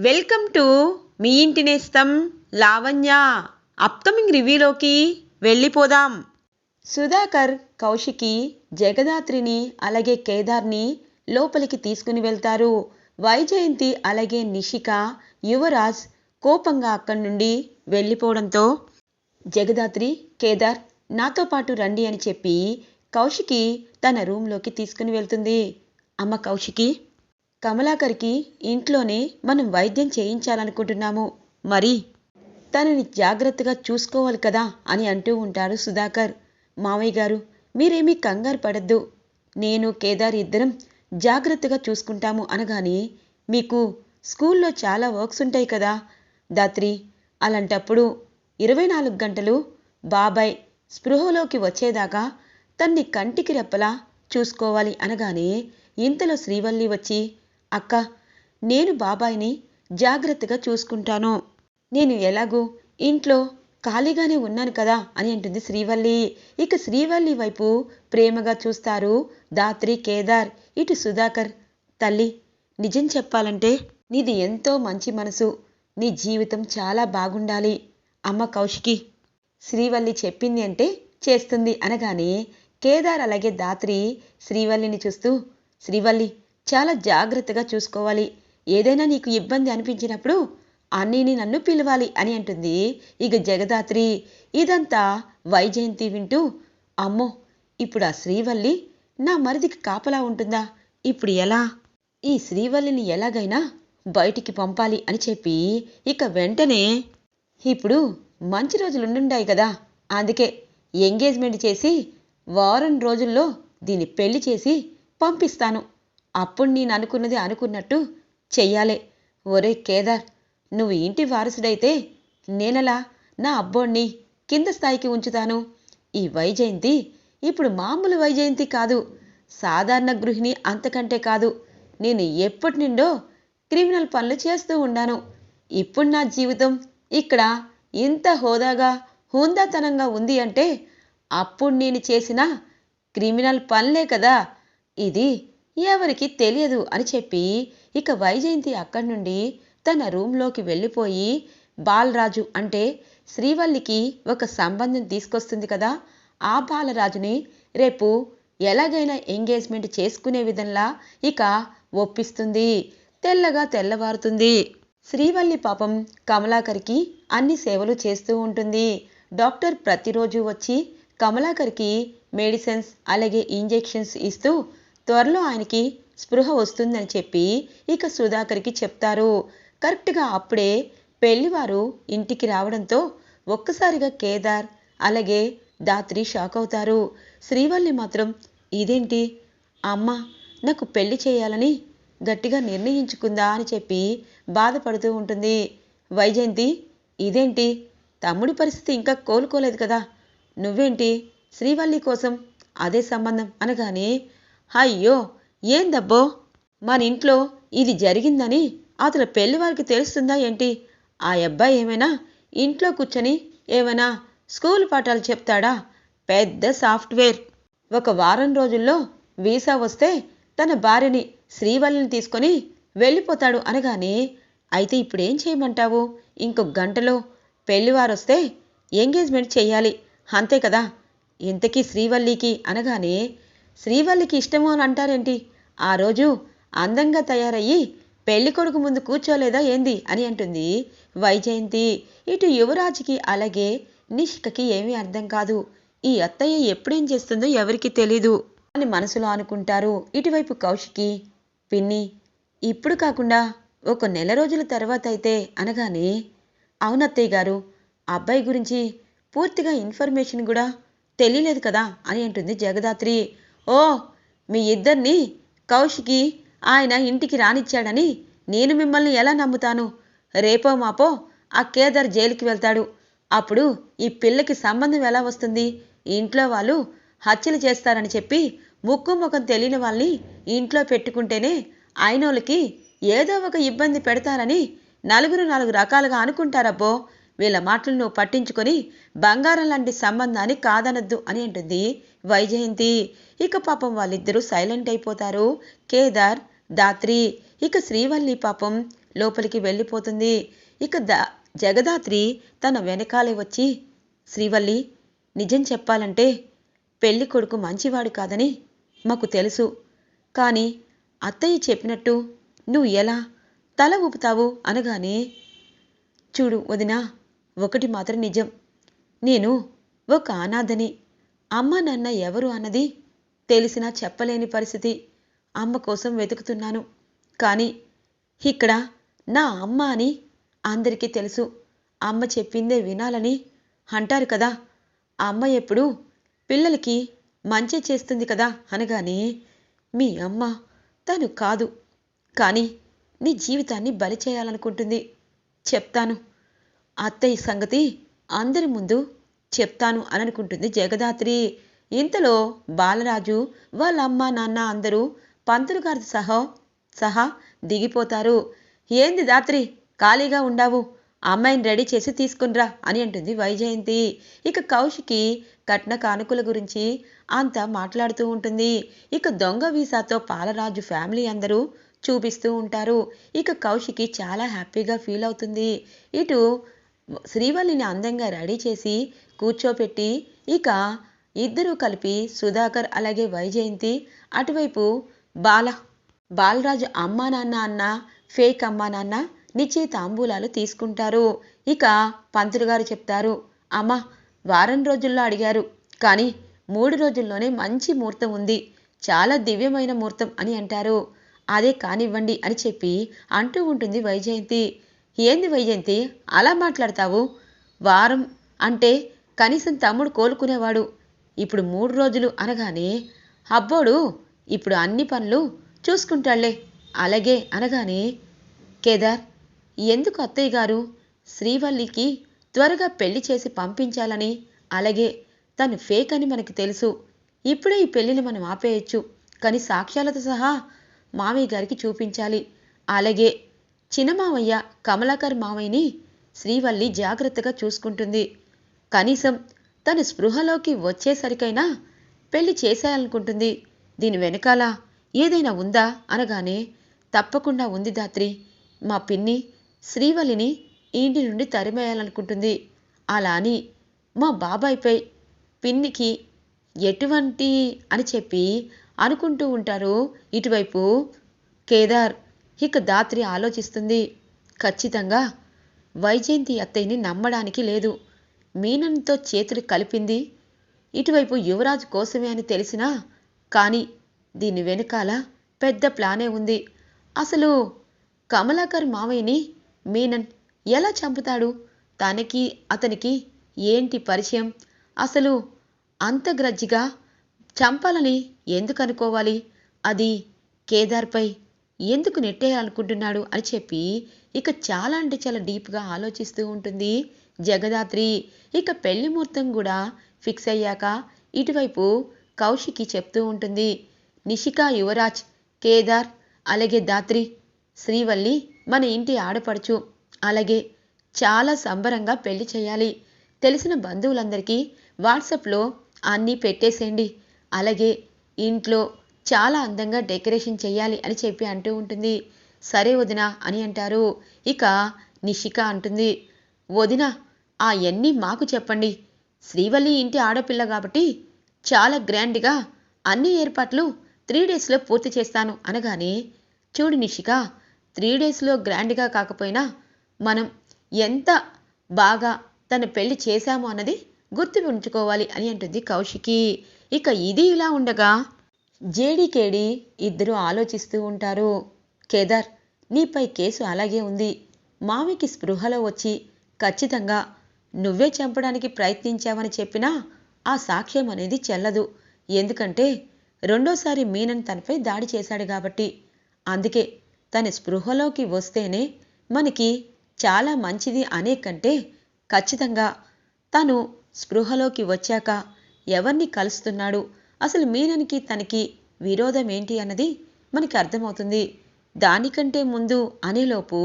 Welcome to me ఇంటి నేస్తం Lavanya. Upcoming రివ్యూలోకి వెళ్ళిపోదాం. సుధాకర్ కౌశికి జగదాత్రిని అలాగే కేదార్ని లోపలికి తీసుకుని వెళ్తారు. వైజయంతి అలాగే నిషిక యువరాజ్ కోపంగా అక్కడి నుండి వెళ్ళిపోవడంతో జగదాత్రి కేదార్ నాతో పాటు రండి అని చెప్పి కౌశికి తన రూంలోకి తీసుకుని వెళ్తుంది. అమ్మ కౌశికి, కమలాకర్కి ఇంట్లోనే మనం వైద్యం చేయించాలనుకుంటున్నాము, మరి తనని జాగ్రత్తగా చూసుకోవాలి కదా అని అంటూ ఉంటాడు సుధాకర్. మామయ్య గారు, మీరేమీ కంగారు పడద్దు, నేను కేదార్ ఇద్దరం జాగ్రత్తగా చూసుకుంటాము అనగానే, మీకు స్కూల్లో చాలా వర్క్స్ ఉంటాయి కదా దాత్రి, అలాంటప్పుడు 24 గంటలు బాబాయ్ స్పృహలోకి వచ్చేదాకా తన్ని కంటికి రెప్పలా చూసుకోవాలి అనగానే, ఇంతలో శ్రీవల్లి వచ్చి, అక్క, నేను బాబాయ్ని జాగ్రత్తగా చూసుకుంటాను, నేను ఎలాగూ ఇంట్లో ఖాళీగానే ఉన్నాను కదా అని అంటుంది శ్రీవల్లి. ఇక శ్రీవల్లి వైపు ప్రేమగా చూస్తారు దాత్రి కేదార్. ఇటు సుధాకర్, తల్లి, నిజం చెప్పాలంటే నీది ఎంతో మంచి మనసు, నీ జీవితం చాలా బాగుండాలి. అమ్మ కౌశికి, శ్రీవల్లి చెప్పింది అంటే చేస్తుంది అనగానే కేదార్ అలాగే దాత్రి శ్రీవల్లిని చూస్తూ, శ్రీవల్లి, చాలా జాగ్రత్తగా చూసుకోవాలి, ఏదైనా నీకు ఇబ్బంది అనిపించినప్పుడు అన్నీని నన్ను పిలవాలి అని అంటుంది. ఇక జగదాత్రి ఇదంతా వైజయంతి వింటూ, అమ్మో, ఇప్పుడు ఆ శ్రీవల్లి నా మరిదికి కాపలా ఉంటుందా, ఇప్పుడు ఎలా, ఈ శ్రీవల్లిని ఎలాగైనా బయటికి పంపాలి అని చెప్పి ఇక వెంటనే, ఇప్పుడు మంచి రోజులుండుండాయి కదా, అందుకే ఎంగేజ్మెంట్ చేసి వారం రోజుల్లో దీన్ని పెళ్లి చేసి పంపిస్తాను, అప్పుడు నేను అనుకున్నది అనుకున్నట్టు చెయ్యాలే. ఒరే కేదార్, నువ్వు ఇంటి వారసుడైతే నేనలా నా అబ్బోణ్ణి కింద స్థాయికి ఉంచుతాను. ఈ వైజయంతి ఇప్పుడు మామూలు వైజయంతి కాదు, సాధారణ గృహిణి అంతకంటే కాదు. నేను ఎప్పటి నుండో క్రిమినల్ పనులు చేస్తూ ఉండాను, ఇప్పుడు నా జీవితం ఇక్కడ ఇంత హోదాగా హుందాతనంగా ఉంది అంటే అప్పుడు నేను చేసిన క్రిమినల్ పనులే కదా, ఇది ఎవరికి తెలియదు అని చెప్పి ఇక వైజయంతి అక్కడి నుండి తన రూంలోకి వెళ్ళిపోయి బాలరాజు అంటే శ్రీవల్లికి ఒక సంబంధం తీసుకొస్తుంది కదా, ఆ బాలరాజుని రేపు ఎలాగైనా ఎంగేజ్మెంట్ చేసుకునే విధంగా ఇక ఒప్పిస్తుంది. తెల్లగా తెల్లవారుతుంది. శ్రీవల్లి పాపం కమలాకర్కి అన్ని సేవలు చేస్తూ ఉంటుంది. డాక్టర్ ప్రతిరోజు వచ్చి కమలాకర్కి మెడిసిన్స్ అలాగే ఇంజెక్షన్స్ ఇస్తూ త్వరలో ఆయనకి స్పృహ వస్తుందని చెప్పి ఇక సుధాకర్కి చెప్తారు. కరెక్ట్గా అప్పుడే పెళ్లివారు ఇంటికి రావడంతో ఒక్కసారిగా కేదార్ అలాగే దాత్రి షాక్ అవుతారు. శ్రీవల్లి మాత్రం, ఇదేంటి అమ్మ నాకు పెళ్లి చేయాలని గట్టిగా నిర్ణయించుకుందా అని చెప్పి బాధపడుతూ ఉంటుంది. వైజయంతి, ఇదేంటి, తమ్ముడి పరిస్థితి ఇంకా కోలుకోలేదు కదా, నువ్వేంటి శ్రీవల్లి కోసం అదే సంబంధం అనగానే, అయ్యో ఏందబ్బో, మన ఇంట్లో ఇది జరిగిందని అతను పెళ్లివారికి తెలుస్తుందా ఏంటి, ఆ అబ్బాయి ఏమైనా ఇంట్లో కూర్చొని ఏమైనా స్కూల్ పాఠాలు చెప్తాడా, పెద్ద సాఫ్ట్వేర్, ఒక వారం రోజుల్లో వీసా వస్తే తన భార్యని శ్రీవల్లిని తీసుకొని వెళ్ళిపోతాడు అనగానే, అయితే ఇప్పుడేం చేయమంటావు, ఇంకొక గంటలో పెళ్లివారొస్తే ఎంగేజ్మెంట్ చెయ్యాలి అంతే కదా, ఇంతకీ శ్రీవల్లికి అనగానే, శ్రీవల్లికి ఇష్టమో అని అంటారేంటి, ఆ రోజు అందంగా తయారయ్యి పెళ్లి కొడుకు ముందు కూర్చోలేదా ఏంది అని అంటుంది వైజయంతి. ఇటు యువరాజుకి అలాగే నిషికకి ఏమీ అర్థం కాదు, ఈ అత్తయ్య ఎప్పుడేం చేస్తుందో ఎవరికి తెలీదు అని మనసులో అనుకుంటారు. ఇటువైపు కౌశికి, పిన్ని, ఇప్పుడు కాకుండా ఒక నెల రోజుల తర్వాత అయితే అనగానే, అవునత్తయ్య గారు, అబ్బాయి గురించి పూర్తిగా ఇన్ఫర్మేషన్ కూడా తెలియలేదు కదా అని అంటుంది జగదాత్రి. ఓ, మీ ఇద్దరిని కౌశికి ఆయన ఇంటికి రానిచ్చాడని నేను మిమ్మల్ని ఎలా నమ్ముతాను, రేపో మాపో ఆ కేదార్ జైలుకి వెళ్తాడు, అప్పుడు ఈ పిల్లకి సంబంధం ఎలా వస్తుంది, ఇంట్లో వాళ్ళు హత్యలు చేస్తారని చెప్పి ముక్కు ముఖం తెలియని వాళ్ళని ఇంట్లో పెట్టుకుంటేనే అయినోళ్ళకి ఏదో ఒక ఇబ్బంది పెడతారని నలుగురు రకాలుగా అనుకుంటారబ్బో, వీళ్ళ మాటలు నువ్వు పట్టించుకొని బంగారం లాంటి సంబంధాన్ని కాదనద్దు అని అంటుంది వైజయంతి. ఇక పాపం వాళ్ళిద్దరూ సైలెంట్ అయిపోతారు, కేదార్ దాత్రి. ఇక శ్రీవల్లి పాపం లోపలికి వెళ్ళిపోతుంది. ఇక జగదాత్రి తన వెనకాలే వచ్చి, శ్రీవల్లి, నిజం చెప్పాలంటే పెళ్లి కొడుకు మంచివాడు కాదని మాకు తెలుసు. కానీ అత్తయ్య చెప్పినట్టు నువ్వు ఎలా తల ఊపుతావు అనగానే, చూడు వదినా, ఒకటి మాత్రం నిజం. నేను ఒక అనాథని. అమ్మ నాన్న ఎవరు అన్నది తెలిసినా చెప్పలేని పరిస్థితి. అమ్మ కోసం వెతుకుతున్నాను. కానీ ఇక్కడ నా అమ్మ అని అందరికీ తెలుసు. అమ్మ చెప్పిందే వినాలని అంటారు కదా. అమ్మ ఎప్పుడు పిల్లలకి మంచి చేస్తుంది కదా అనగానే, మీ అమ్మ తను కాదు, కానీ నీ జీవితాన్ని బలి చేయాలనుకుంటుంది. చెప్తాను, అత్తయ్య సంగతి అందరి ముందు చెప్తాను అని అనుకుంటుంది జగదాత్రి. ఇంతలో బాలరాజు వాళ్ళ అమ్మ నాన్న అందరూ పంతులు గారి సహా దిగిపోతారు. ఏంది దాత్రి, ఖాళీగా ఉండావు, అమ్మాయిని రెడీ చేసి తీసుకునిరా అని అంటుంది వైజయంతి. ఇక కౌశికి కట్న కానుకల గురించి అంతా మాట్లాడుతూ ఉంటుంది. ఇక దొంగ వీసాతో పాలరాజు ఫ్యామిలీ అందరూ చూపిస్తూ ఉంటారు. ఇక కౌశికి చాలా హ్యాపీగా ఫీల్ అవుతుంది. ఇటు శ్రీవల్లిని అందంగా రెడీ చేసి కూర్చోపెట్టి ఇక ఇద్దరూ కలిపి సుధాకర్ అలాగే వైజయంతి అటువైపు బాలరాజు అమ్మా నాన్న అన్న ఫేక్ అమ్మా నాన్న నిశ్చయ తాంబూలాలు తీసుకుంటారు. ఇక పంతులు గారు చెప్తారు, అమ్మ వారం రోజుల్లో అడిగారు, కానీ 3 రోజుల్లోనే మంచి ముహూర్తం ఉంది, చాలా దివ్యమైన ముహూర్తం అని అంటారు. అదే కానివ్వండి అని చెప్పి అంటూ ఉంటుంది వైజయంతి. ఏంది వైజయంతి అలా మాట్లాడతావు? వారం అంటే కనీసం తమ్ముడు కోలుకునేవాడు, ఇప్పుడు 3 రోజులు అనగానే, అబ్బోడు ఇప్పుడు అన్ని పనులు చూసుకుంటాళ్లే, అలాగే అనగానే, కేదార్, ఎందుకు అత్తయ్య గారు శ్రీవల్లికి త్వరగా పెళ్లి చేసి పంపించాలని, అలాగే తను ఫేక్ అని మనకు తెలుసు, ఇప్పుడే ఈ పెళ్లిని మనం ఆపేయచ్చు, కానీ సాక్ష్యాలతో సహా మామయ్య గారికి చూపించాలి. అలాగే చిన్నమామయ్య కమలాకర్ మామయ్యని శ్రీవల్లి జాగ్రత్తగా చూసుకుంటుంది. కనీసం తను స్పృహలోకి వచ్చేసరికైనా పెళ్లి చేసేయాలనుకుంటుంది. దీని వెనకాల ఏదైనా ఉందా అనగానే, తప్పకుండా ఉంది దాత్రి. మా పిన్ని శ్రీవల్లిని ఇంటి నుండి తరిమేయాలనుకుంటుంది. అలా అని మా బాబాయ్పై పిన్నికి ఎటువంటి అని చెప్పి అనుకుంటూ ఉంటారు. ఇటువైపు కేదార్. ఇక దాత్రి ఆలోచిస్తుంది, ఖచ్చితంగా వైజయంతి అత్తయ్యని నమ్మడానికి లేదు. మీనన్తో చేతులు కలిపింది ఇటువైపు యువరాజు కోసమే అని తెలిసినా, కానీ దీని వెనకాల పెద్ద ప్లానే ఉంది. అసలు కమలాకర్ మావయ్యని మీనన్ ఎలా చంపుతాడు? తనకి అతనికి ఏంటి పరిచయం? అసలు అంత గ్రజ్జిగా చంపాలని ఎందుకు అనుకోవాలి? అది కేదార్పై ఎందుకు నెట్టేయాలనుకుంటున్నాడు అని చెప్పి ఇక చాలా అంటే చాలా డీప్గా ఆలోచిస్తూ ఉంటుంది జగదాత్రి. ఇక పెళ్లి ముహూర్తం కూడా ఫిక్స్ అయ్యాక ఇటువైపు కౌశికి చెప్తూ ఉంటుంది, నిషిక, యువరాజ్, కేదార్ అలాగే దాత్రి, శ్రీవల్లి మన ఇంటి ఆడపడుచు, అలాగే చాలా సంబరంగా పెళ్లి చేయాలి. తెలిసిన బంధువులందరికీ వాట్సాప్లో అన్నీ పెట్టేసేయండి, అలాగే ఇంట్లో చాలా అందంగా డెకరేషన్ చేయాలి అని చెప్పి అంటూ ఉంటుంది. సరే వదిన అని అంటారు. ఇక నిషిక అంటుంది, వదిన అవన్నీ మాకు చెప్పండి, శ్రీవల్లి ఇంటి ఆడపిల్ల కాబట్టి చాలా గ్రాండ్గా అన్ని ఏర్పాట్లు 3 డేస్లో పూర్తి చేస్తాను అనగానే, చూడు నిషిక, 3 డేస్లో గ్రాండ్గా కాకపోయినా మనం ఎంత బాగా తన పెళ్లి చేశాము అన్నది గుర్తు ఉంచుకోవాలి అని అంటుంది కౌశికి. ఇక ఇది ఇలా ఉండగా జేడీకేడి ఇద్దరు ఆలోచిస్తూ ఉంటారు. కేదార్, నీపై కేసు అలాగే ఉంది. మామికి స్పృహలో వచ్చి ఖచ్చితంగా నువ్వే చంపడానికి ప్రయత్నించావని చెప్పినా ఆ సాక్ష్యం అనేది చెల్లదు. ఎందుకంటే రెండోసారి మీనన్ తనపై దాడి చేశాడు కాబట్టి. అందుకే తన స్పృహలోకి వస్తేనే మనకి చాలా మంచిది అనే కంటే ఖచ్చితంగా తను స్పృహలోకి వచ్చాక ఎవరిని కలుస్తున్నాడు, అసలు మీనన్కి తనకి విరోధం ఏంటి అన్నది మనకి అర్థమవుతుంది. దానికంటే ముందు అనేలోపు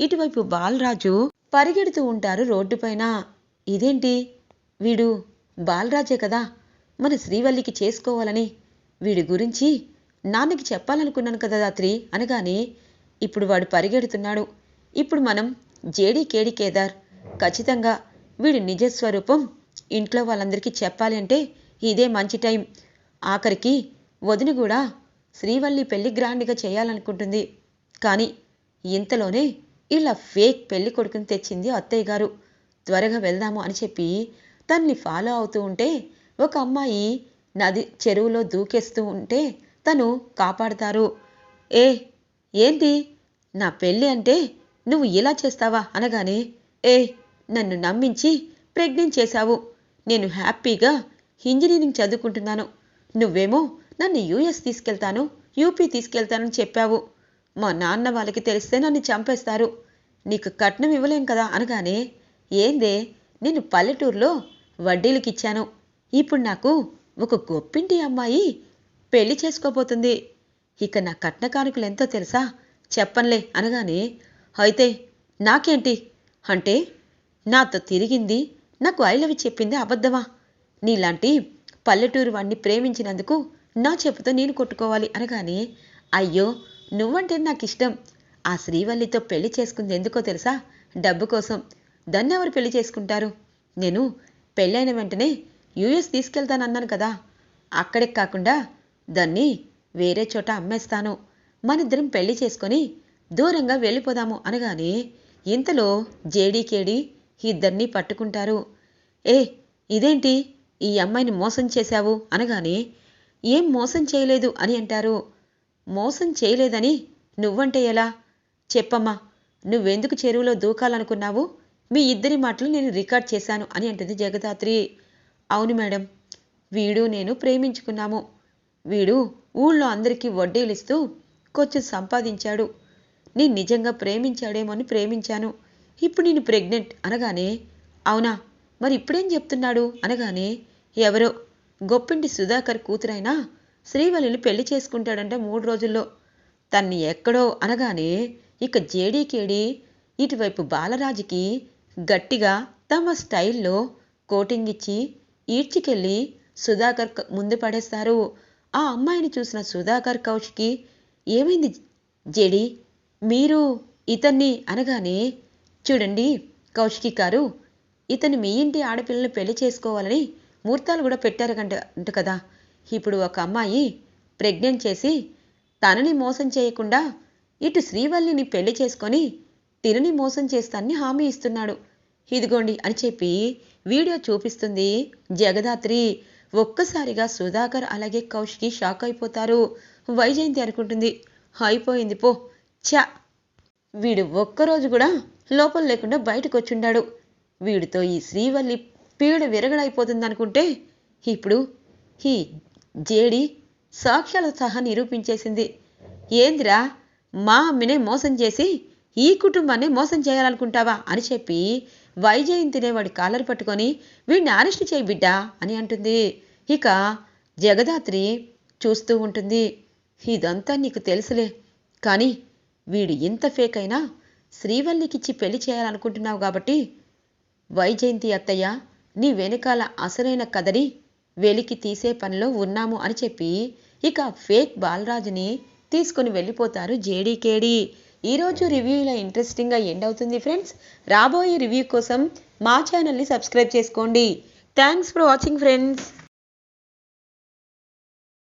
ఇటువైపు బాలరాజు పరిగెడుతూ ఉంటారు రోడ్డుపైన. ఇదేంటి, వీడు బాలరాజే కదా మన శ్రీవల్లికి చేసుకోవాలని, వీడి గురించి నాన్నకి చెప్పాలనుకున్నాను కదా దాత్రి అనగానే, ఇప్పుడు వాడు పరిగెడుతున్నాడు, ఇప్పుడు మనం జేడీ కేడి కేదార్ ఖచ్చితంగా వీడి నిజస్వరూపం ఇంట్లో వాళ్ళందరికీ చెప్పాలి అంటే ఇదే మంచి టైం. ఆఖరికి వదిన కూడా శ్రీవల్లి పెళ్లి గ్రాండ్గా చేయాలనుకుంటుంది. కానీ ఇంతలోనే ఇలా ఫేక్ పెళ్లి కొడుకుని తెచ్చింది అత్తయ్య గారు. త్వరగా వెళ్దాము అని చెప్పి తన్ని ఫాలో అవుతూ ఉంటే ఒక అమ్మాయి నది చెరువులో దూకేస్తూ ఉంటే తను కాపాడతారు. ఏ ఏంటి నా పెళ్ళి అంటే నువ్వు ఇలా చేస్తావా అనగానే, ఏ నన్ను నమ్మించి ప్రెగ్నెంట్ చేశావు. నేను హ్యాపీగా ఇంజనీరింగ్ చదువుకుంటున్నాను. నువ్వేమో నన్ను యూఎస్ తీసుకెళ్తాను, యూపీ తీసుకెళ్తానని చెప్పావు. మా నాన్న వాళ్ళకి తెలిస్తే నన్ను చంపేస్తారు. నీకు కట్నం ఇవ్వలేం కదా అనగానే, ఏందే నేను పల్లెటూరులో వడ్డీలకిచ్చాను. ఇప్పుడు నాకు ఒక గొప్పింటి అమ్మాయి పెళ్లి చేసుకోబోతుంది. ఇక నా కట్న కానుకలు ఎంతో తెలుసా? చెప్పనులే అనగానే, అయితే నాకేంటి అంటే నాతో తిరిగింది, నాకు ఐ లవ్ యూ చెప్పింది అబద్ధమా? నీలాంటి పల్లెటూరు వాణ్ణి ప్రేమించినందుకు నా చెప్పుతో నేను కొట్టుకోవాలి అనగానే, అయ్యో నువ్వంటే నాకు ఇష్టం. ఆ శ్రీవల్లితో పెళ్లి చేసుకుంది ఎందుకో తెలుసా? డబ్బు కోసం. దాన్ని ఎవరు పెళ్లి చేసుకుంటారు? నేను పెళ్ళైన వెంటనే యూఎస్ తీసుకెళ్తానన్నాను కదా, అక్కడికి కాకుండా దాన్ని వేరే చోట అమ్మేస్తాను. మనిద్దరం పెళ్లి చేసుకొని దూరంగా వెళ్ళిపోదాము అనగానే, ఇంతలో జేడీకేడి ఇద్దరినీ పట్టుకుంటారు. ఏ ఇదేంటి ఈ అమ్మాయిని మోసం చేశావు అనగానే, ఏం మోసం చేయలేదు అని అంటారు. మోసం చేయలేదని నువ్వంటే ఎలా? చెప్పమ్మా, నువ్వెందుకు చెరువులో దూకాలనుకున్నావు? మీ ఇద్దరి మాటలు నేను రికార్డ్ చేశాను అని అంటుంది జగదాత్రి. అవును మేడం, వీడు నేను ప్రేమించుకున్నాము. వీడు ఊళ్ళో అందరికీ వడ్డీలిస్తూ కొంచెం సంపాదించాడు. నేను నిజంగా ప్రేమించాడేమో అని ప్రేమించాను. ఇప్పుడు నేను ప్రెగ్నెంట్ అనగానే, అవునా మరి ఇప్పుడేం చెప్తున్నాడు అనగానే, ఎవరో గొప్పింటి సుధాకర్ కూతురైనా శ్రీవల్లిని పెళ్లి చేసుకుంటాడంట 3 రోజుల్లో. తన్ని ఎక్కడో అనగానే ఇక జేడీకేడి ఇటువైపు బాలరాజుకి గట్టిగా తమ స్టైల్లో కోటింగ్ ఇచ్చి ఈడ్చికెళ్ళి సుధాకర్ ముందు పడేస్తారు. ఆ అమ్మాయిని చూసిన సుధాకర్ కౌశికి, ఏమైంది జేడి, మీరు ఇతన్ని అనగానే, చూడండి కౌశికి గారు, ఇతను మీ ఇంటి ఆడపిల్లని పెళ్లి చేసుకోవాలని ముహూర్తాలు కూడా పెట్టారు అంట కదా. ఇప్పుడు ఒక అమ్మాయి ప్రెగ్నెంట్ చేసి తనని మోసం చేయకుండా ఇటు శ్రీవల్లిని పెళ్లి చేసుకొని తినని మోసం చేస్తానని హామీ ఇస్తున్నాడు. ఇదిగోండి అని చెప్పి వీడియో చూపిస్తుంది జగదాత్రి. ఒక్కసారిగా సుధాకర్ అలాగే కౌశికి షాక్ అయిపోతారు. వైజయంతి అనుకుంటుంది, అయిపోయింది పో, ఛా, వీడు ఒక్కరోజు కూడా లోపల లేకుండా బయటకు వచ్చుండాడు. వీడితో ఈ శ్రీవల్లి పీడ విరగడైపోతుందనుకుంటే ఇప్పుడు ఈ జేడి సాక్ష్యాల సహా నిరూపించేసింది. ఏందిరా, మా అమ్మినే మోసం చేసి ఈ కుటుంబాన్ని మోసం చేయాలనుకుంటావా అని చెప్పి వైజయంతినే వాడి కాలర్ పట్టుకొని వీడిని అరెస్ట్ చేయి బిడ్డా అని అంటుంది. ఇక జగదాత్రి చూస్తూ ఉంటుంది. ఇదంతా నీకు తెలుసులే, కానీ వీడు ఇంత ఫేక్ అయినా శ్రీవల్లికిచ్చి పెళ్లి చేయాలనుకుంటున్నావు కాబట్టి వైజయంతి అత్తయ్య నీ వెనకాల అసలైన కథని వెలికి తీసే పనిలో ఉన్నాము అని చెప్పి ఇక ఫేక్ బాలరాజుని తీసుకుని వెళ్ళిపోతారు జేడీకేడి. ఈరోజు రివ్యూ ఇలా ఇంట్రెస్టింగ్గా ఎండ్ అవుతుంది ఫ్రెండ్స్. రాబోయే రివ్యూ కోసం మా ఛానల్ని సబ్స్క్రైబ్ చేసుకోండి. Thanks for watching friends.